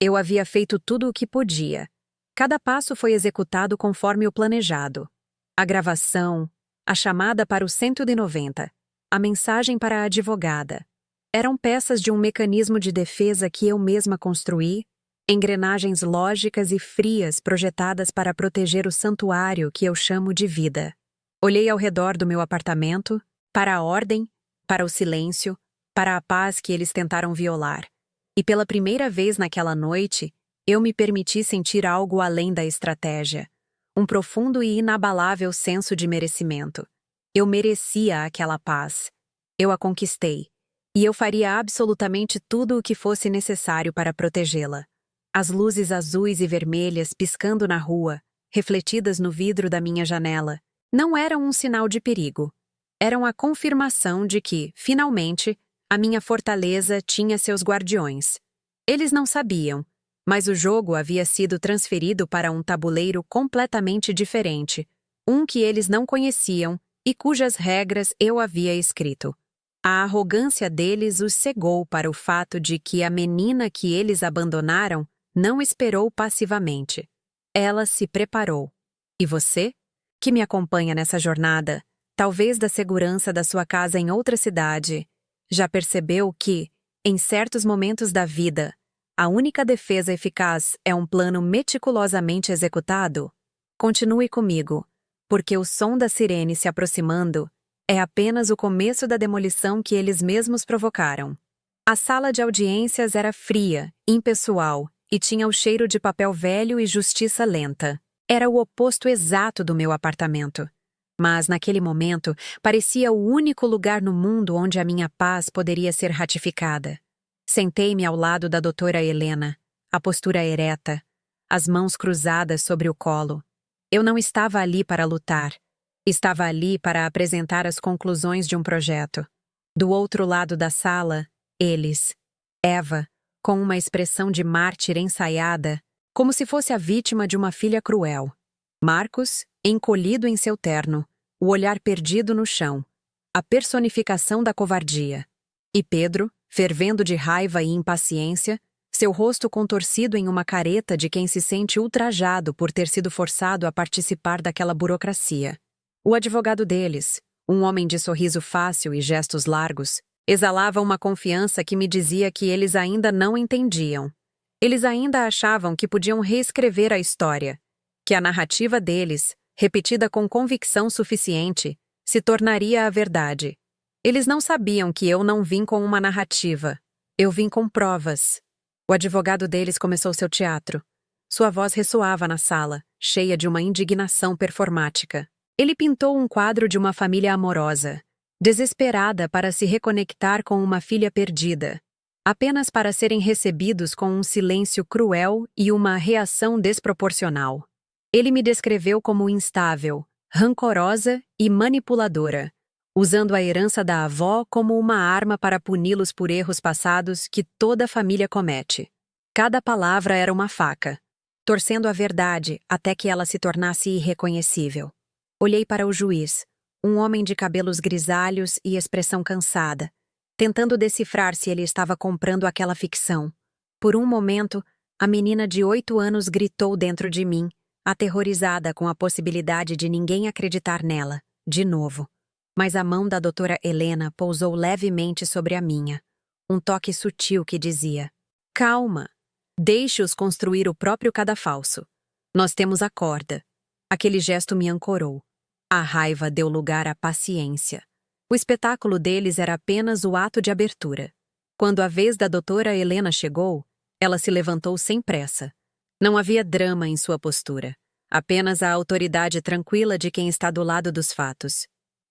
Speaker 1: Eu havia feito tudo o que podia. Cada passo foi executado conforme o planejado. A gravação, a chamada para o 190, a mensagem para a advogada. Eram peças de um mecanismo de defesa que eu mesma construí, engrenagens lógicas e frias projetadas para proteger o santuário que eu chamo de vida. Olhei ao redor do meu apartamento, para a ordem, para o silêncio, para a paz que eles tentaram violar. E pela primeira vez naquela noite, eu me permiti sentir algo além da estratégia. Um profundo e inabalável senso de merecimento. Eu merecia aquela paz. Eu a conquistei. E eu faria absolutamente tudo o que fosse necessário para protegê-la. As luzes azuis e vermelhas piscando na rua, refletidas no vidro da minha janela, não eram um sinal de perigo. Eram a confirmação de que, finalmente, a minha fortaleza tinha seus guardiões. Eles não sabiam, mas o jogo havia sido transferido para um tabuleiro completamente diferente, um que eles não conheciam e cujas regras eu havia escrito. A arrogância deles os cegou para o fato de que a menina que eles abandonaram não esperou passivamente. Ela se preparou. E você, que me acompanha nessa jornada, talvez da segurança da sua casa em outra cidade, já percebeu que, em certos momentos da vida, a única defesa eficaz é um plano meticulosamente executado? Continue comigo, porque o som da sirene se aproximando é apenas o começo da demolição que eles mesmos provocaram. A sala de audiências era fria, impessoal e tinha o cheiro de papel velho e justiça lenta. Era o oposto exato do meu apartamento. Mas, naquele momento, parecia o único lugar no mundo onde a minha paz poderia ser ratificada. Sentei-me ao lado da doutora Helena, a postura ereta, as mãos cruzadas sobre o colo. Eu não estava ali para lutar. Estava ali para apresentar as conclusões de um projeto. Do outro lado da sala, eles. Eva, com uma expressão de mártir ensaiada, como se fosse a vítima de uma filha cruel. Marcos, encolhido em seu terno, o olhar perdido no chão, a personificação da covardia. E Pedro, fervendo de raiva e impaciência, seu rosto contorcido em uma careta de quem se sente ultrajado por ter sido forçado a participar daquela burocracia. O advogado deles, um homem de sorriso fácil e gestos largos, exalava uma confiança que me dizia que eles ainda não entendiam. Eles ainda achavam que podiam reescrever a história, que a narrativa deles, repetida com convicção suficiente, se tornaria a verdade. Eles não sabiam que eu não vim com uma narrativa. Eu vim com provas. O advogado deles começou seu teatro. Sua voz ressoava na sala, cheia de uma indignação performática. Ele pintou um quadro de uma família amorosa, desesperada para se reconectar com uma filha perdida, apenas para serem recebidos com um silêncio cruel e uma reação desproporcional. Ele me descreveu como instável, rancorosa e manipuladora, usando a herança da avó como uma arma para puni-los por erros passados que toda família comete. Cada palavra era uma faca, torcendo a verdade até que ela se tornasse irreconhecível. Olhei para o juiz, um homem de cabelos grisalhos e expressão cansada, tentando decifrar se ele estava comprando aquela ficção. Por um momento, a menina de 8 anos gritou dentro de mim, aterrorizada com a possibilidade de ninguém acreditar nela, de novo. Mas a mão da doutora Helena pousou levemente sobre a minha, um toque sutil que dizia: calma, deixe-os construir o próprio cadafalso. Nós temos a corda. Aquele gesto me ancorou. A raiva deu lugar à paciência. O espetáculo deles era apenas o ato de abertura. Quando a vez da doutora Helena chegou, ela se levantou sem pressa. Não havia drama em sua postura, apenas a autoridade tranquila de quem está do lado dos fatos.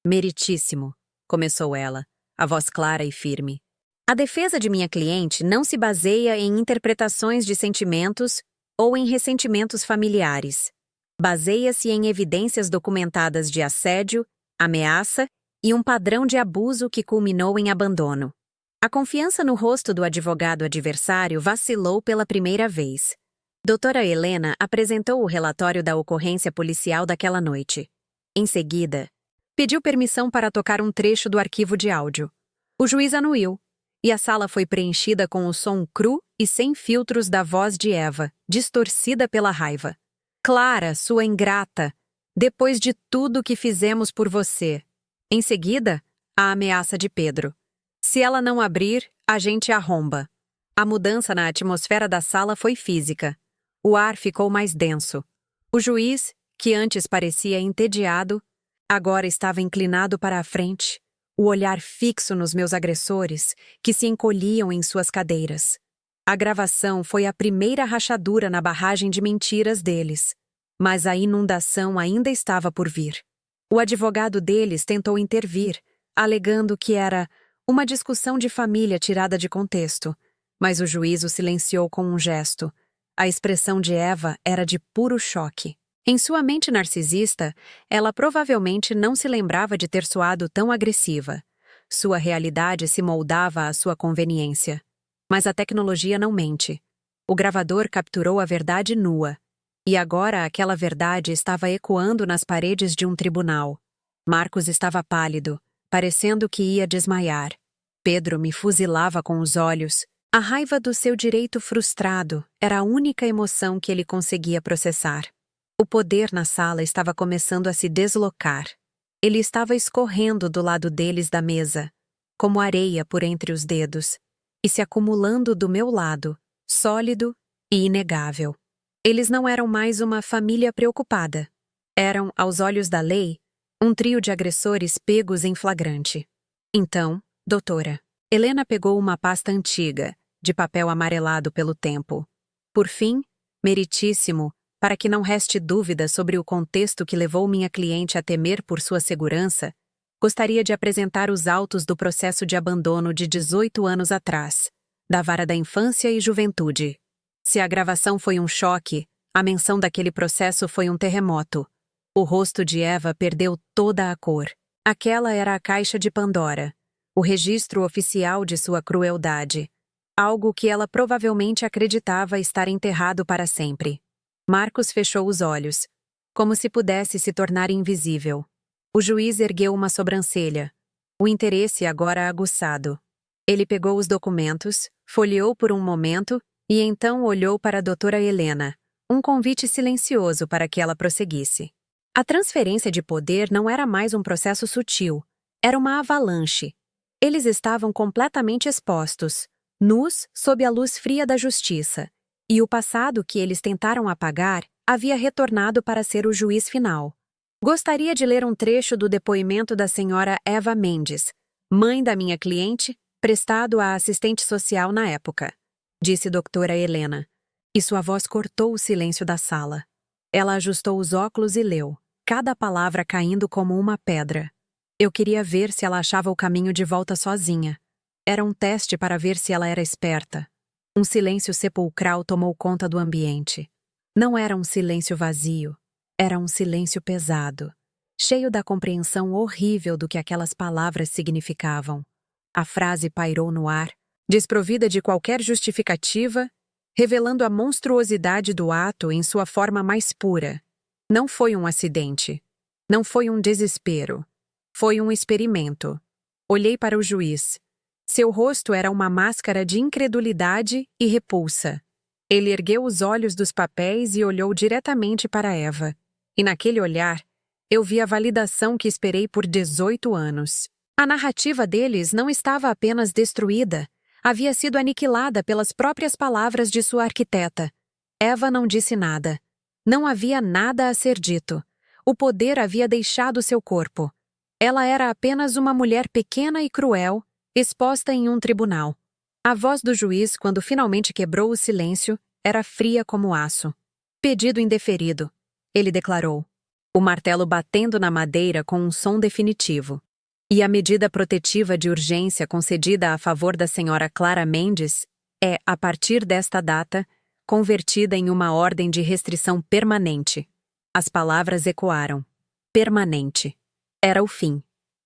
Speaker 1: Meritíssimo, começou ela, a voz clara e firme. A defesa de minha cliente não se baseia em interpretações de sentimentos ou em ressentimentos familiares. Baseia-se em evidências documentadas de assédio, ameaça e um padrão de abuso que culminou em abandono. A confiança no rosto do advogado adversário vacilou pela primeira vez. Doutora Helena apresentou o relatório da ocorrência policial daquela noite. Em seguida, pediu permissão para tocar um trecho do arquivo de áudio. O juiz anuiu, e a sala foi preenchida com o som cru e sem filtros da voz de Eva, distorcida pela raiva. Clara, sua ingrata, depois de tudo que fizemos por você. Em seguida, a ameaça de Pedro. Se ela não abrir, a gente arromba. A mudança na atmosfera da sala foi física. O ar ficou mais denso. O juiz, que antes parecia entediado, agora estava inclinado para a frente, o olhar fixo nos meus agressores, que se encolhiam em suas cadeiras. A gravação foi a primeira rachadura na barragem de mentiras deles, mas a inundação ainda estava por vir. O advogado deles tentou intervir, alegando que era uma discussão de família tirada de contexto, mas o juiz o silenciou com um gesto. A expressão de Eva era de puro choque. Em sua mente narcisista, ela provavelmente não se lembrava de ter soado tão agressiva. Sua realidade se moldava à sua conveniência. Mas a tecnologia não mente. O gravador capturou a verdade nua. E agora aquela verdade estava ecoando nas paredes de um tribunal. Marcos estava pálido, parecendo que ia desmaiar. Pedro me fuzilava com os olhos. A raiva do seu direito frustrado era a única emoção que ele conseguia processar. O poder na sala estava começando a se deslocar. Ele estava escorrendo do lado deles da mesa, como areia por entre os dedos, e se acumulando do meu lado, sólido e inegável. Eles não eram mais uma família preocupada. Eram, aos olhos da lei, um trio de agressores pegos em flagrante. Então, doutora, Helena pegou uma pasta antiga, de papel amarelado pelo tempo. Por fim, meritíssimo, para que não reste dúvida sobre o contexto que levou minha cliente a temer por sua segurança, gostaria de apresentar os autos do processo de abandono de 18 anos atrás, da Vara da Infância e Juventude. Se a gravação foi um choque, a menção daquele processo foi um terremoto. O rosto de Eva perdeu toda a cor. Aquela era a caixa de Pandora, o registro oficial de sua crueldade, algo que ela provavelmente acreditava estar enterrado para sempre. Marcos fechou os olhos, como se pudesse se tornar invisível. O juiz ergueu uma sobrancelha, o interesse agora aguçado. Ele pegou os documentos, folheou por um momento e então olhou para a doutora Helena, um convite silencioso para que ela prosseguisse. A transferência de poder não era mais um processo sutil, era uma avalanche. Eles estavam completamente expostos, nus sob a luz fria da justiça, E o passado que eles tentaram apagar havia retornado para ser o juiz final. Gostaria de ler um trecho do depoimento da senhora Eva Mendes, mãe da minha cliente, prestado à assistente social na época, disse doutora Helena, e sua voz cortou o silêncio da sala. Ela ajustou os óculos e leu, cada palavra caindo como uma pedra. Eu queria ver se ela achava o caminho de volta sozinha. Era um teste para ver se ela era esperta. Um silêncio sepulcral tomou conta do ambiente. Não era um silêncio vazio, era um silêncio pesado, cheio da compreensão horrível do que aquelas palavras significavam. A frase pairou no ar, desprovida de qualquer justificativa, revelando a monstruosidade do ato em sua forma mais pura. Não foi um acidente. Não foi um desespero. Foi um experimento. Olhei para o juiz. Seu rosto era uma máscara de incredulidade e repulsa. Ele ergueu os olhos dos papéis e olhou diretamente para Eva. E naquele olhar, eu vi a validação que esperei por 18 anos. A narrativa deles não estava apenas destruída, havia sido aniquilada pelas próprias palavras de sua arquiteta. Eva não disse nada. Não havia nada a ser dito. O poder havia deixado seu corpo. Ela era apenas uma mulher pequena e cruel, exposta em um tribunal. A voz do juiz, quando finalmente quebrou o silêncio, era fria como aço. Pedido indeferido, ele declarou, o martelo batendo na madeira com um som definitivo. E a medida protetiva de urgência concedida a favor da senhora Clara Mendes é, a partir desta data, convertida em uma ordem de restrição permanente. As palavras ecoaram. Permanente. Era o fim.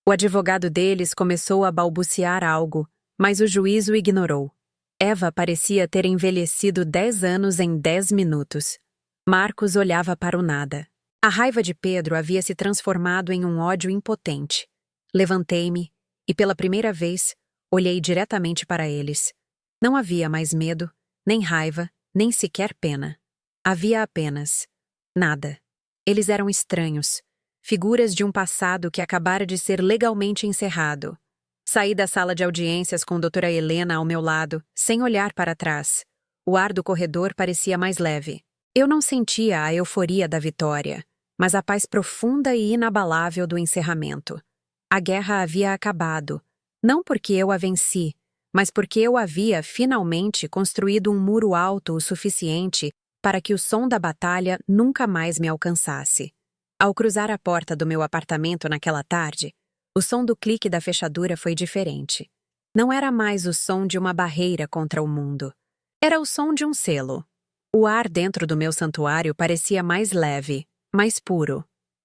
Speaker 1: O advogado deles começou a balbuciar algo, mas o juiz o ignorou. Eva parecia ter envelhecido 10 anos em 10 minutos. Marcos olhava para o nada. A raiva de Pedro havia se transformado em um ódio impotente. Levantei-me e, pela primeira vez, olhei diretamente para eles. Não havia mais medo, nem raiva, nem sequer pena. Havia apenas nada. Eles eram estranhos, figuras de um passado que acabara de ser legalmente encerrado. Saí da sala de audiências com doutora Helena ao meu lado, sem olhar para trás. O ar do corredor parecia mais leve. Eu não sentia a euforia da vitória, mas a paz profunda e inabalável do encerramento. A guerra havia acabado, não porque eu a venci, mas porque eu havia, finalmente, construído um muro alto o suficiente para que o som da batalha nunca mais me alcançasse. Ao cruzar a porta do meu apartamento naquela tarde, o som do clique da fechadura foi diferente. Não era mais o som de uma barreira contra o mundo. Era o som de um selo. O ar dentro do meu santuário parecia mais leve, mais puro.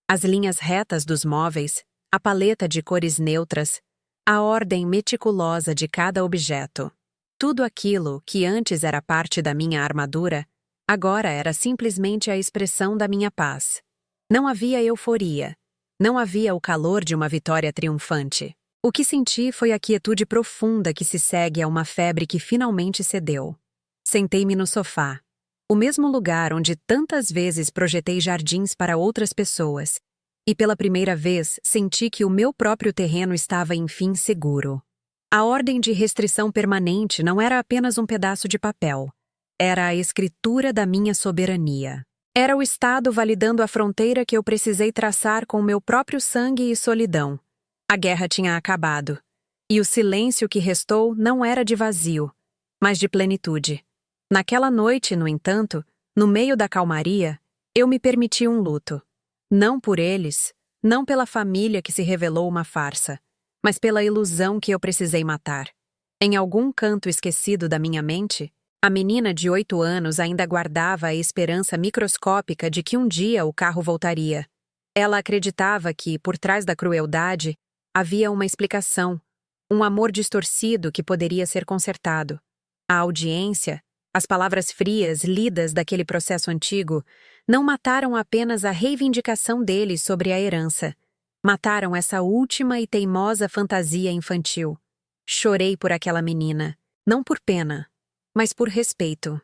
Speaker 1: As linhas retas dos móveis, a paleta de cores neutras, a ordem meticulosa de cada objeto. Tudo aquilo que antes era parte da minha armadura, agora era simplesmente a expressão da minha paz. Não havia euforia. Não havia o calor de uma vitória triunfante. O que senti foi a quietude profunda que se segue a uma febre que finalmente cedeu. Sentei-me no sofá. O mesmo lugar onde tantas vezes projetei jardins para outras pessoas, e pela primeira vez senti que o meu próprio terreno estava enfim seguro. A ordem de restrição permanente não era apenas um pedaço de papel. Era a escritura da minha soberania. Era o Estado validando a fronteira que eu precisei traçar com o meu próprio sangue e solidão. A guerra tinha acabado, e o silêncio que restou não era de vazio, mas de plenitude. Naquela noite, no entanto, no meio da calmaria, eu me permiti um luto. Não por eles, não pela família que se revelou uma farsa, mas pela ilusão que eu precisei matar. Em algum canto esquecido da minha mente, a menina de 8 anos ainda guardava a esperança microscópica de que um dia o carro voltaria. Ela acreditava que, por trás da crueldade, havia uma explicação, um amor distorcido que poderia ser consertado. A audiência, as palavras frias lidas daquele processo antigo, não mataram apenas a reivindicação deles sobre a herança. Mataram essa última e teimosa fantasia infantil. Chorei por aquela menina, não por pena, mas por respeito.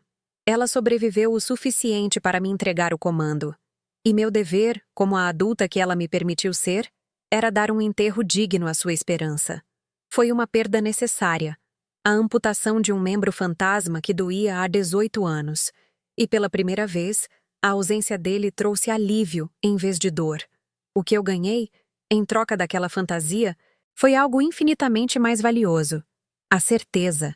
Speaker 1: Ela sobreviveu o suficiente para me entregar o comando. E meu dever, como a adulta que ela me permitiu ser, era dar um enterro digno à sua esperança. Foi uma perda necessária, a amputação de um membro fantasma que doía há 18 anos. E pela primeira vez, a ausência dele trouxe alívio em vez de dor. O que eu ganhei, em troca daquela fantasia, foi algo infinitamente mais valioso. A certeza.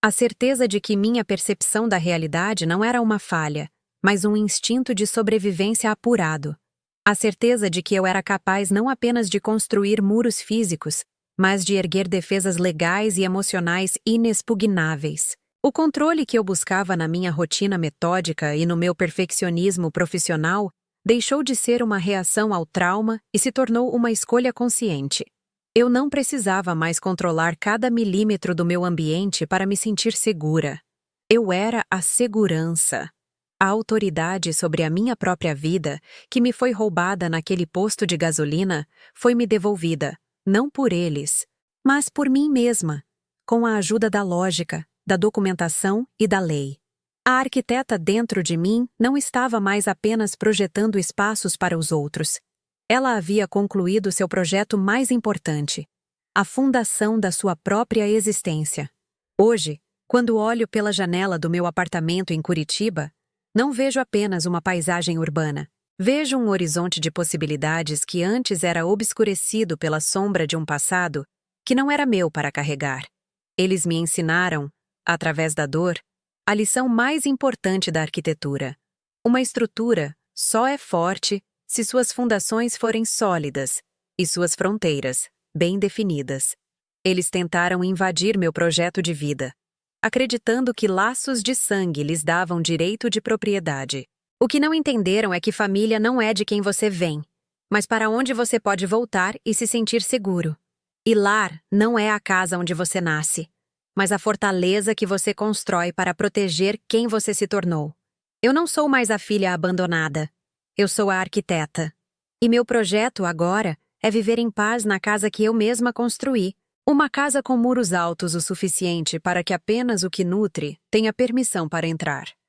Speaker 1: A certeza de que minha percepção da realidade não era uma falha, mas um instinto de sobrevivência apurado. A certeza de que eu era capaz não apenas de construir muros físicos, mas de erguer defesas legais e emocionais inexpugnáveis. O controle que eu buscava na minha rotina metódica e no meu perfeccionismo profissional deixou de ser uma reação ao trauma e se tornou uma escolha consciente. Eu não precisava mais controlar cada milímetro do meu ambiente para me sentir segura. Eu era a segurança. A autoridade sobre a minha própria vida, que me foi roubada naquele posto de gasolina, foi-me devolvida, não por eles, mas por mim mesma, com a ajuda da lógica, da documentação e da lei. A arquiteta dentro de mim não estava mais apenas projetando espaços para os outros. Ela havia concluído seu projeto mais importante, a fundação da sua própria existência. Hoje, quando olho pela janela do meu apartamento em Curitiba, não vejo apenas uma paisagem urbana. Vejo um horizonte de possibilidades que antes era obscurecido pela sombra de um passado que não era meu para carregar. Eles me ensinaram, através da dor, a lição mais importante da arquitetura. Uma estrutura só é forte se suas fundações forem sólidas e suas fronteiras bem definidas. Eles tentaram invadir meu projeto de vida, acreditando que laços de sangue lhes davam direito de propriedade. O que não entenderam é que família não é de quem você vem, mas para onde você pode voltar e se sentir seguro. E lar não é a casa onde você nasce, mas a fortaleza que você constrói para proteger quem você se tornou. Eu não sou mais a filha abandonada. Eu sou a arquiteta. E meu projeto agora é viver em paz na casa que eu mesma construí. Uma casa com muros altos o suficiente para que apenas o que nutre tenha permissão para entrar.